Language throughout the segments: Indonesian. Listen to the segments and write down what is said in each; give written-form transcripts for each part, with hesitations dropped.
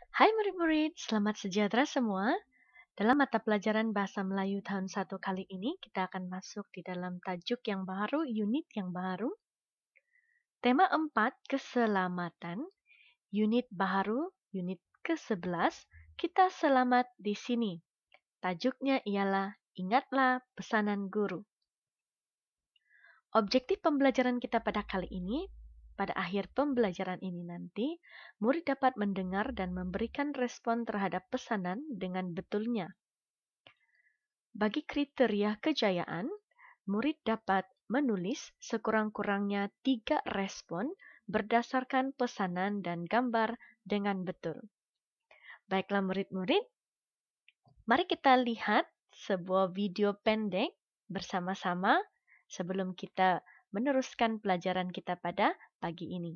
Hai murid-murid, selamat sejahtera semua. Dalam mata pelajaran Bahasa Melayu tahun 1 kali ini, kita akan masuk di dalam tajuk yang baru, unit yang baru. Tema 4, keselamatan. Unit baru, unit ke-11, kita selamat di sini. Tajuknya ialah, ingatlah pesanan guru. Objektif pembelajaran kita pada kali ini, pada akhir pembelajaran ini nanti, murid dapat mendengar dan memberikan respon terhadap pesanan dengan betulnya. Bagi kriteria kejayaan, murid dapat menulis sekurang-kurangnya 3 respon berdasarkan pesanan dan gambar dengan betul. Baiklah murid-murid, mari kita lihat sebuah video pendek bersama-sama sebelum kita meneruskan pelajaran kita pada pagi ini.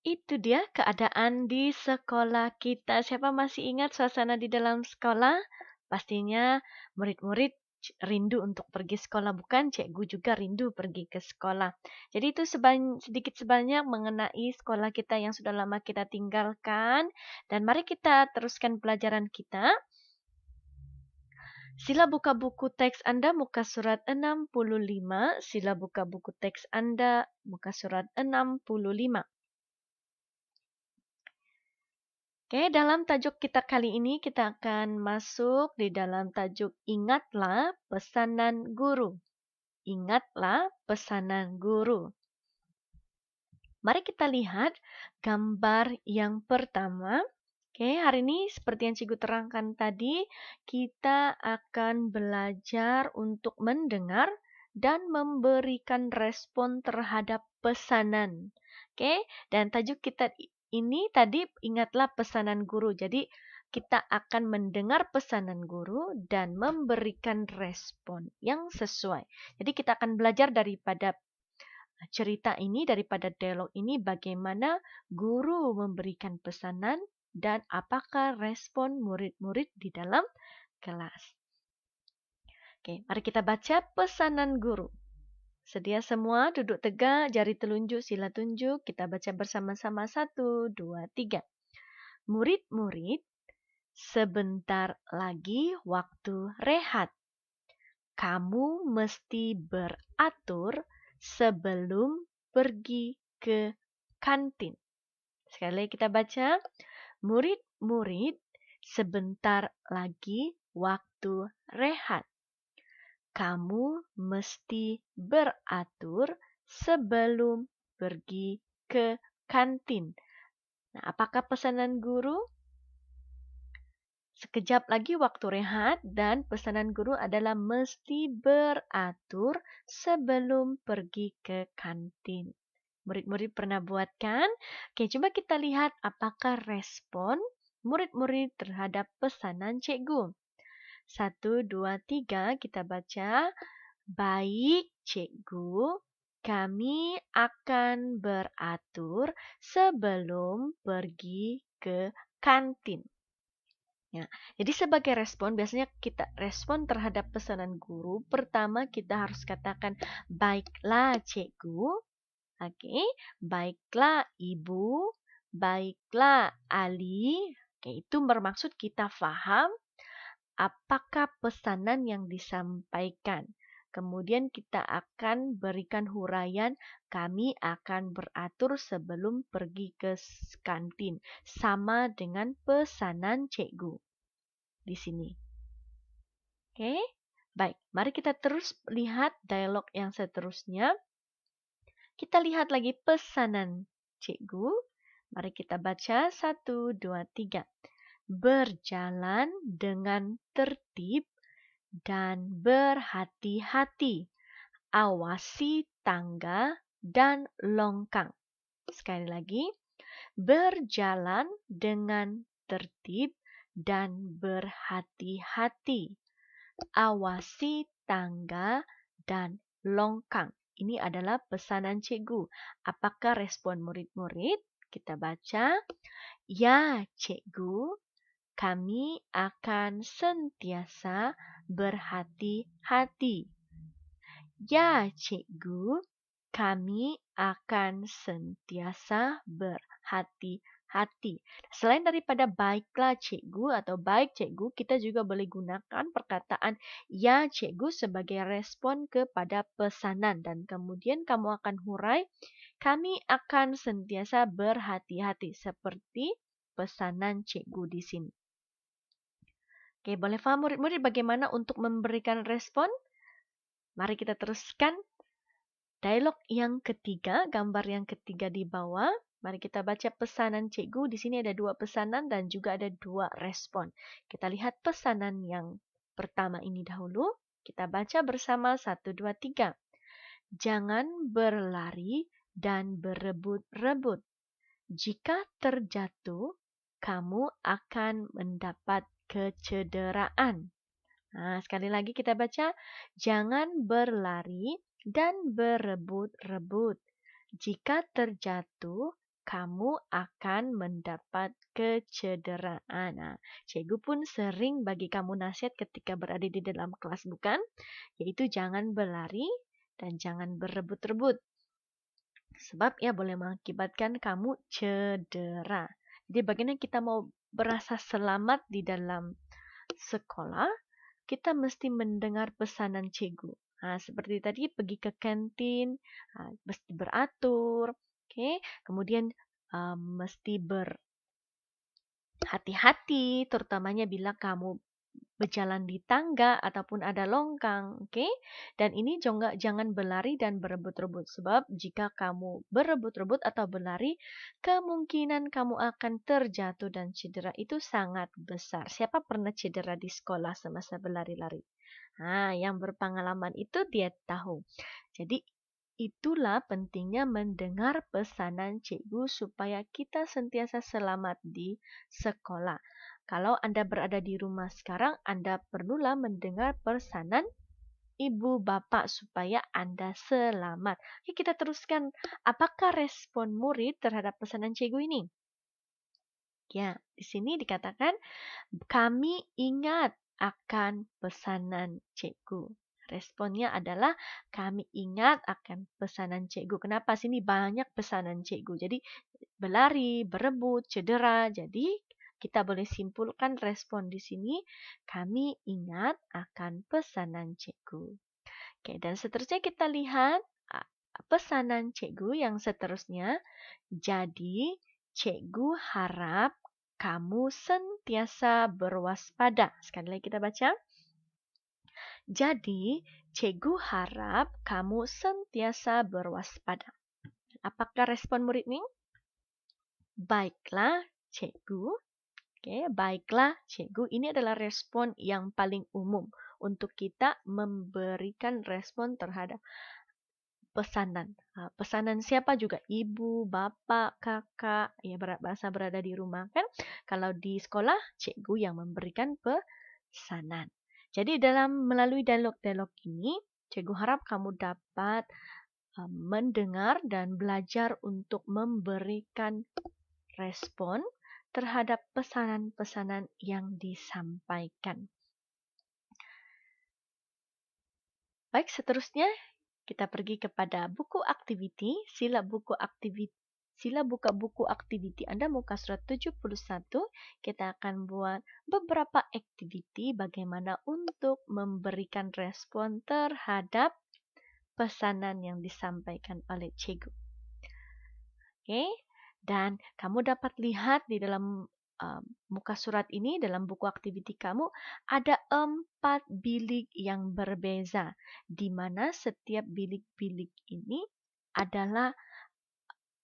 Itu dia keadaan di sekolah kita. Siapa masih ingat suasana di dalam sekolah? Pastinya murid-murid rindu untuk pergi sekolah, bukan? Cikgu juga rindu pergi ke sekolah. Jadi itu sedikit sebanyak mengenai sekolah kita yang sudah lama kita tinggalkan. Dan mari kita teruskan pelajaran kita. Sila buka buku teks Anda muka surat 65. Sila buka buku teks Anda muka surat 65. Oke, dalam tajuk kita kali ini kita akan masuk di dalam tajuk Ingatlah Pesanan Guru. Ingatlah Pesanan Guru. Mari kita lihat gambar yang pertama. Oke, hari ini seperti yang Cikgu terangkan tadi, kita akan belajar untuk mendengar dan memberikan respon terhadap pesanan. Oke, dan tajuk kita ini tadi ingatlah pesanan guru. Jadi kita akan mendengar pesanan guru dan memberikan respon yang sesuai. Jadi kita akan belajar daripada cerita ini, daripada dialog ini, bagaimana guru memberikan pesanan dan apakah respon murid-murid di dalam kelas. Oke, mari kita baca pesanan guru. Sedia semua, duduk tegak, jari telunjuk, sila tunjuk. Kita baca bersama-sama 1, 2, 3. Murid-murid, sebentar lagi waktu rehat. Kamu mesti beratur sebelum pergi ke kantin. Sekali lagi kita baca. Murid-murid, sebentar lagi waktu rehat. Kamu mesti beratur sebelum pergi ke kantin. Nah, apakah pesanan guru? Sekejap lagi waktu rehat dan pesanan guru adalah mesti beratur sebelum pergi ke kantin. Murid-murid pernah buat kan? Oke, coba kita lihat apakah respon murid-murid terhadap pesanan cikgu. 1, 2, 3 kita baca. Baik, cikgu. Kami akan beratur sebelum pergi ke kantin. Ya, jadi sebagai respon, biasanya kita respon terhadap pesanan guru. Pertama kita harus katakan, baiklah cikgu. Oke, baiklah ibu. Baiklah Ali. Oke, itu bermaksud kita faham apakah pesanan yang disampaikan. Kemudian kita akan berikan huraian, kami akan beratur sebelum pergi ke kantin. Sama dengan pesanan cikgu di sini. Oke, baik. Mari kita terus lihat dialog yang seterusnya. Kita lihat lagi pesanan cikgu. Mari kita baca 1, 2, 3. Berjalan dengan tertib dan berhati-hati. Awasi tangga dan longkang. Sekali lagi, berjalan dengan tertib dan berhati-hati. Awasi tangga dan longkang. Ini adalah pesanan cikgu. Apakah respon murid-murid? Kita baca. Ya, cikgu. Kami akan sentiasa berhati-hati. Ya, cikgu, kami akan sentiasa berhati-hati. Selain daripada baiklah cikgu atau baik cikgu, kita juga boleh gunakan perkataan ya cikgu sebagai respon kepada pesanan. Dan kemudian kamu akan hurai, kami akan sentiasa berhati-hati. Seperti pesanan cikgu di sini. Oke, boleh paham murid-murid bagaimana untuk memberikan respon? Mari kita teruskan. Dialog yang ketiga, gambar yang ketiga di bawah. Mari kita baca pesanan cikgu. Di sini ada 2 pesanan dan juga ada 2 respon. Kita lihat pesanan yang pertama ini dahulu. Kita baca bersama 1, 2, 3. Jangan berlari dan berebut-rebut. Jika terjatuh, kamu akan mendapat kecederaan. Nah, sekali lagi kita baca, jangan berlari dan berebut-rebut. Jika terjatuh, kamu akan mendapat kecederaan. Nah, cikgu pun sering bagi kamu nasihat ketika berada di dalam kelas, bukan? Yaitu jangan berlari dan jangan berebut-rebut. Sebab ia boleh mengakibatkan kamu cedera. Jadi bagaimana kita mau berasa selamat di dalam sekolah, kita mesti mendengar pesanan cikgu. Nah, seperti tadi pergi ke kantin, mesti beratur, kemudian mesti berhati-hati, terutamanya bila kamu berjalan di tangga ataupun ada longkang, Dan ini juga jangan berlari dan berebut-rebut sebab jika kamu berebut-rebut atau berlari, kemungkinan kamu akan terjatuh dan cedera itu sangat besar. Siapa pernah cedera di sekolah semasa berlari-lari? Nah, yang berpengalaman itu dia tahu. Jadi itulah pentingnya mendengar pesanan cikgu supaya kita sentiasa selamat di sekolah. Kalau Anda berada di rumah sekarang, Anda perlulah mendengar pesanan ibu bapak supaya Anda selamat. Oke, kita teruskan. Apakah respon murid terhadap pesanan cikgu ini? Ya, di sini dikatakan kami ingat akan pesanan cikgu. Responnya adalah kami ingat akan pesanan cikgu. Kenapa sini banyak pesanan cikgu? Jadi berlari, berebut, cedera. Jadi kita boleh simpulkan respon di sini, kami ingat akan pesanan cikgu. Oke, dan seterusnya kita lihat pesanan cikgu yang seterusnya. Jadi, cikgu harap kamu sentiasa berwaspada. Sekali lagi kita baca. Jadi, cikgu harap kamu sentiasa berwaspada. Apakah respon murid ini? Baiklah, cikgu. Baiklah, cikgu. Ini adalah respon yang paling umum untuk kita memberikan respon terhadap pesanan. Pesanan siapa juga? Ibu, bapak, kakak, ya bahasa berada di rumah kan? Kalau di sekolah, cikgu yang memberikan pesanan. Jadi melalui dialog-dialog ini, cikgu harap kamu dapat mendengar dan belajar untuk memberikan respon terhadap pesanan-pesanan yang disampaikan. Baik, seterusnya kita pergi kepada buku aktiviti. Sila buka buku aktiviti Anda muka surat 71. Kita akan buat beberapa aktiviti bagaimana untuk memberikan respon terhadap pesanan yang disampaikan oleh cikgu. Dan kamu dapat lihat di dalam muka surat ini, dalam buku aktiviti kamu, ada 4 bilik yang berbeza, di mana setiap bilik-bilik ini adalah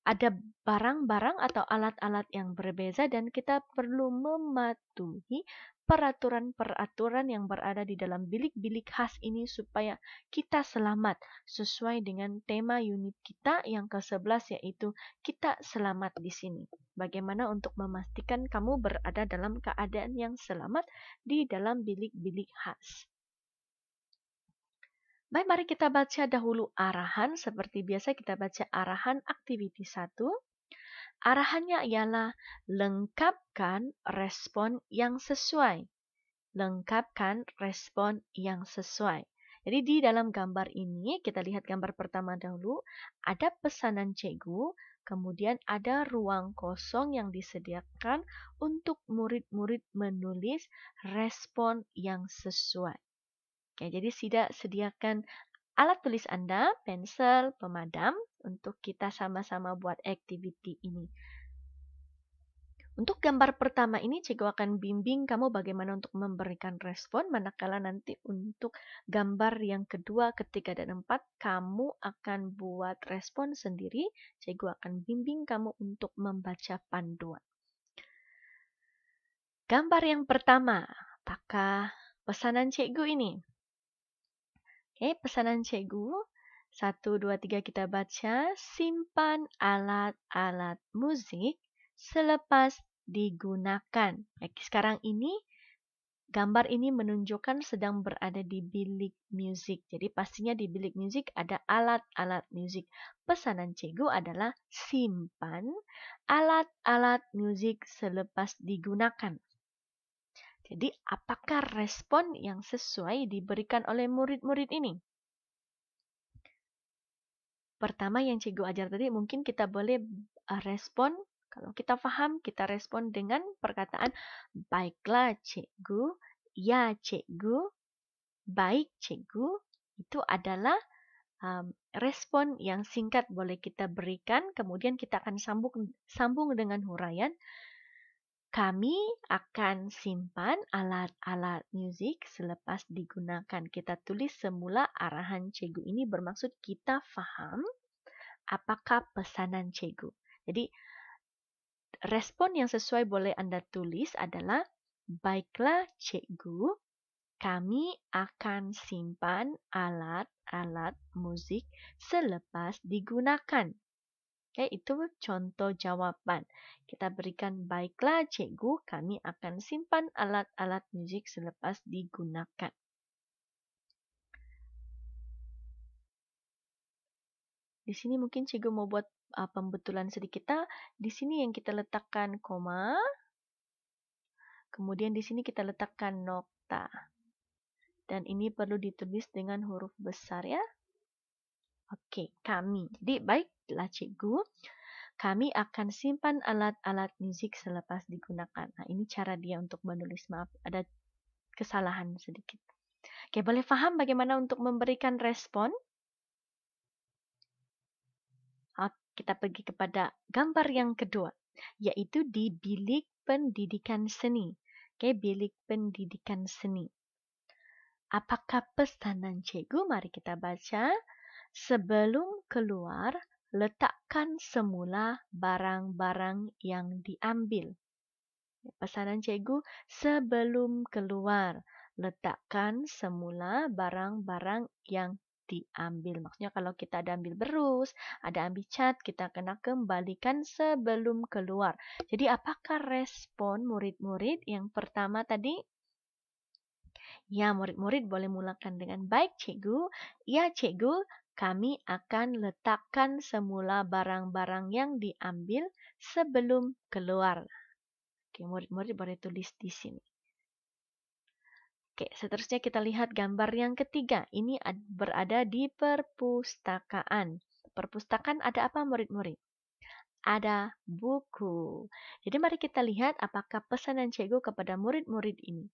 ada barang-barang atau alat-alat yang berbeza dan kita perlu mematuhi peraturan-peraturan yang berada di dalam bilik-bilik khas ini supaya kita selamat sesuai dengan tema unit kita yang ke-11 yaitu kita selamat di sini. Bagaimana untuk memastikan kamu berada dalam keadaan yang selamat di dalam bilik-bilik khas. Baik, mari kita baca dahulu arahan. Seperti biasa kita baca arahan aktiviti 1. Arahannya ialah lengkapkan respon yang sesuai. Lengkapkan respon yang sesuai. Jadi di dalam gambar ini, kita lihat gambar pertama dahulu, ada pesanan cikgu, kemudian ada ruang kosong yang disediakan untuk murid-murid menulis respon yang sesuai. Jadi sediakan alat tulis Anda, pensel, pemadam, untuk kita sama-sama buat aktiviti ini. Untuk gambar pertama ini, cikgu akan bimbing kamu bagaimana untuk memberikan respon, manakala nanti untuk gambar yang kedua, ketiga, dan 4, kamu akan buat respon sendiri. Cikgu akan bimbing kamu untuk membaca panduan. Gambar yang pertama, apakah pesanan cikgu ini? Pesanan cikgu. 1, 2, 3 kita baca. Simpan alat-alat musik selepas digunakan. Sekarang ini Gambar ini menunjukkan sedang berada di bilik musik. Jadi pastinya di bilik musik ada alat-alat musik. Pesanan cikgu adalah simpan alat-alat musik selepas digunakan. Jadi apakah respon yang sesuai diberikan oleh murid-murid ini? Pertama yang cikgu ajar tadi mungkin kita boleh respon. Kalau kita paham, kita respon dengan perkataan baiklah cikgu, ya cikgu, baik cikgu. Itu adalah respon yang singkat boleh kita berikan. Kemudian kita akan sambung dengan huraian. Kami akan simpan alat-alat musik selepas digunakan. Kita tulis semula arahan cikgu ini bermaksud kita faham apakah pesanan cikgu. Jadi, respon yang sesuai boleh Anda tulis adalah, baiklah cikgu, kami akan simpan alat-alat musik selepas digunakan. Oke, itu contoh jawaban. Kita berikan, baiklah cikgu, kami akan simpan alat-alat musik selepas digunakan. Di sini mungkin cikgu mau buat pembetulan sedikit. Di sini yang kita letakkan koma. Kemudian di sini kita letakkan nokta. Dan ini perlu ditulis dengan huruf besar ya. Oke, kami. Jadi baiklah cikgu. Kami akan simpan alat-alat musik selepas digunakan. Nah, ini cara dia untuk menulis. Maaf, ada kesalahan sedikit. Oke, boleh paham bagaimana untuk memberikan respon? Kita pergi kepada gambar yang kedua, yaitu di bilik pendidikan seni. Oke, bilik pendidikan seni. Apakah pesanan cikgu? Mari kita baca. Sebelum keluar, letakkan semula barang-barang yang diambil. Pesanan cikgu, sebelum keluar, letakkan semula barang-barang yang diambil. Maksudnya kalau kita ada ambil berus, ada ambil cat, kita kena kembalikan sebelum keluar. Jadi apakah respon murid-murid yang pertama tadi? Ya, murid-murid boleh mulakan dengan baik cikgu. Ya cikgu, kami akan letakkan semula barang-barang yang diambil sebelum keluar. Oke, murid-murid boleh tulis di sini. Oke, seterusnya kita lihat gambar yang ketiga. Ini berada di perpustakaan. Perpustakaan ada apa murid-murid? Ada buku. Jadi mari kita lihat apakah pesanan cikgu kepada murid-murid ini.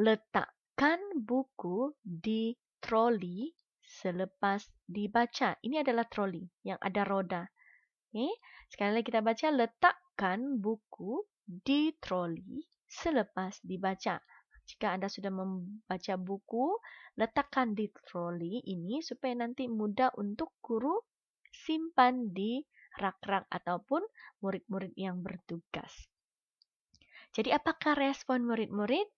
Letakkan buku di troli selepas dibaca. Ini adalah troli yang ada roda. Oke, sekali lagi kita baca, letakkan buku di troli selepas dibaca. Jika Anda sudah membaca buku, letakkan di troli ini supaya nanti mudah untuk guru simpan di rak-rak ataupun murid-murid yang bertugas. Jadi apakah respon murid-murid?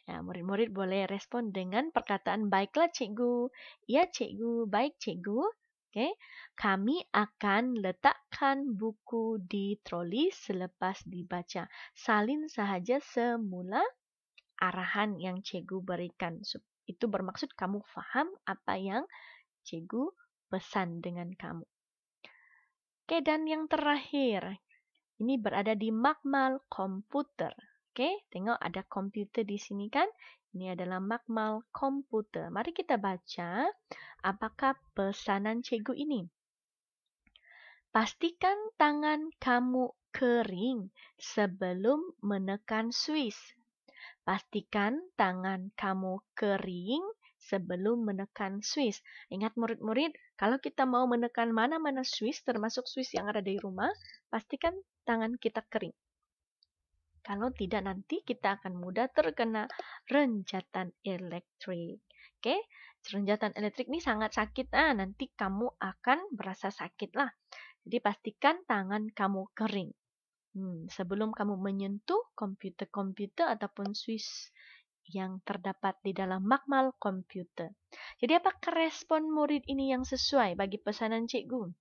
Ya, murid-murid boleh respon dengan perkataan baiklah cikgu, ya cikgu, baik cikgu. Oke, kami akan letakkan buku di troli selepas dibaca. Salin sahaja semula arahan yang cikgu berikan. Itu bermaksud kamu faham apa yang cikgu pesan dengan kamu. Oke, dan yang terakhir, ini berada di makmal komputer. Oke, tengok ada komputer di sini kan? Ini adalah makmal komputer. Mari kita baca apakah pesanan cikgu ini. Pastikan tangan kamu kering sebelum menekan Swiss. Pastikan tangan kamu kering sebelum menekan Swiss. Ingat murid-murid, kalau kita mau menekan mana-mana Swiss, termasuk Swiss yang ada di rumah, pastikan tangan kita kering. Kalau tidak, nanti kita akan mudah terkena renjatan elektrik. Oke, renjatan elektrik ini sangat sakit. Nanti kamu akan berasa sakit lah. Jadi pastikan tangan kamu kering. Sebelum kamu menyentuh komputer-komputer ataupun Swiss yang terdapat di dalam makmal komputer. Jadi apakah respon murid ini yang sesuai bagi pesanan cikgu?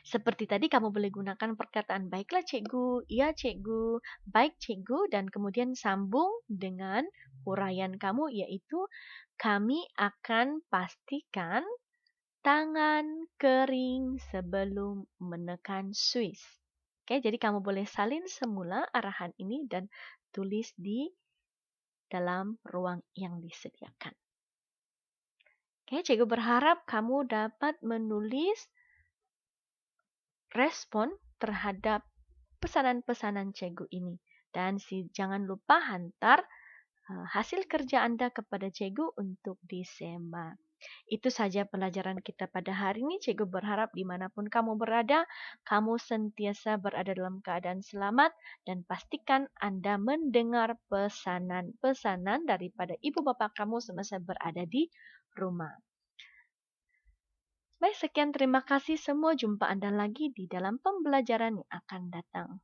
Seperti tadi kamu boleh gunakan perkataan baiklah cikgu, iya cikgu, baik cikgu, dan kemudian sambung dengan uraian kamu yaitu kami akan pastikan tangan kering sebelum menekan Swiss. Oke, jadi kamu boleh salin semula arahan ini dan tulis di dalam ruang yang disediakan. Oke, cikgu berharap kamu dapat menulis respon terhadap pesanan-pesanan cikgu ini. Dan jangan lupa hantar hasil kerja Anda kepada cikgu untuk disemak. Itu saja pelajaran kita pada hari ini. Cikgu berharap dimanapun kamu berada, kamu sentiasa berada dalam keadaan selamat dan pastikan Anda mendengar pesanan-pesanan daripada ibu bapak kamu semasa berada di rumah. Baik, sekian terima kasih semua. Jumpa Anda lagi di dalam pembelajaran yang akan datang.